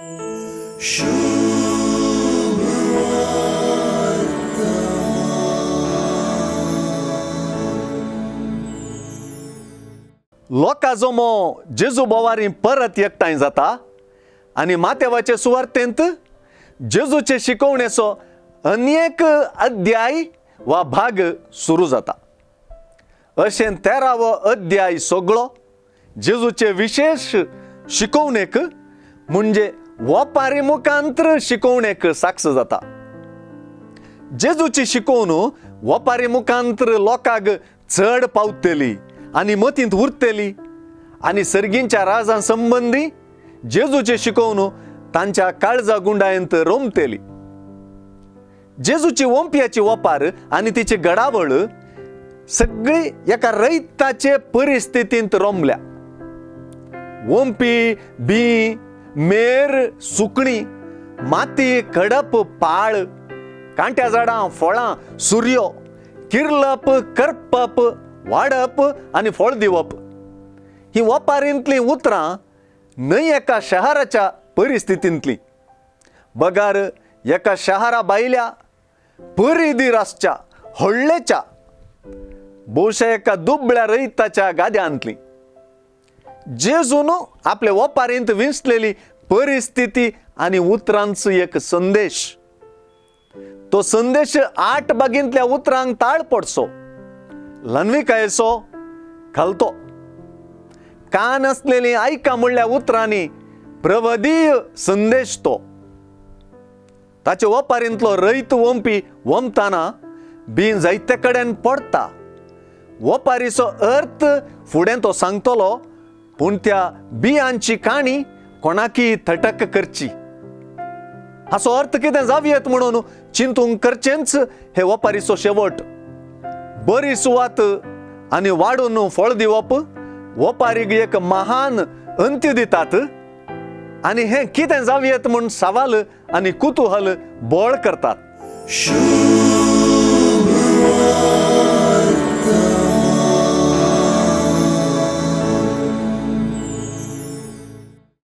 लोका जोमो जेजू बोवारी परत एकठांय जाता आणि मातेवाचे सुवार्तेंत जेजूचे शिकवणेचो अनेक अध्याय वा भाग सुरू जाता. अशें 13वो अध्याय सगळो जेजूचे विशेष शिकवणेक म्हणजे वपारी मुखांतर शिकवणेक साक्ष जाता. जेजूची शिकवणूक वपारी मुखांतर लोकांक चड पावतली आणि मतींत उरतली आणि सर्गींच्या राजां संबंधी जेजूची शिकवणूक तांच्या काळजा गुंडायंत रोमतली. जेजूची ओंपयाची वपार आणि तिची घडावळ सगळी एका रैताचे परिस्थितींत रोमल्या. ओंपी, बी, मेर, सुकणी, माती, खडप, पाळ, कांट्या झाडां, फळां, सूर्यो, किर्लप, करपप, वाडप आणि फळ दिवप ही वपारींतली उतरां न्हय एका शहराच्या परिस्थितींतली. बगार एका शहरा भायल्या परिदीर आसच्या व्हडलेच्या भोवशा एका दुबळ्या रैताच्या गाद्यांतली. जेजून आपल्या वपारींत विंचलेली परिस्थिती आणि उतरांचो एक संदेश. तो संदेश 8 बागींतल्या उतरांक ताळ पडसो, लन्विकायेचो घालतो. कान असलेली आयका म्हणल्या उतरांनी प्रबोधीय संदेश तो. ताचे वपारींतलो रैत वंपी वमताना बी जायते कडेन पडटा. वपारीचो अर्थ फुडें तो सांगतलो, पूण त्या बियांची काणी कोणाकी थटक करची. हाचो अर्थ कितें जावयेत म्हणून चिंतूंक करचेंच हे वपारीचो शेवट. बरी सुवात आणि वाडून फळ दिवप वपारीक एक महान अंत्य दितात आणि हे कितें जावयेत म्हूण सवाल आणि कुतूहल बोळ करतात.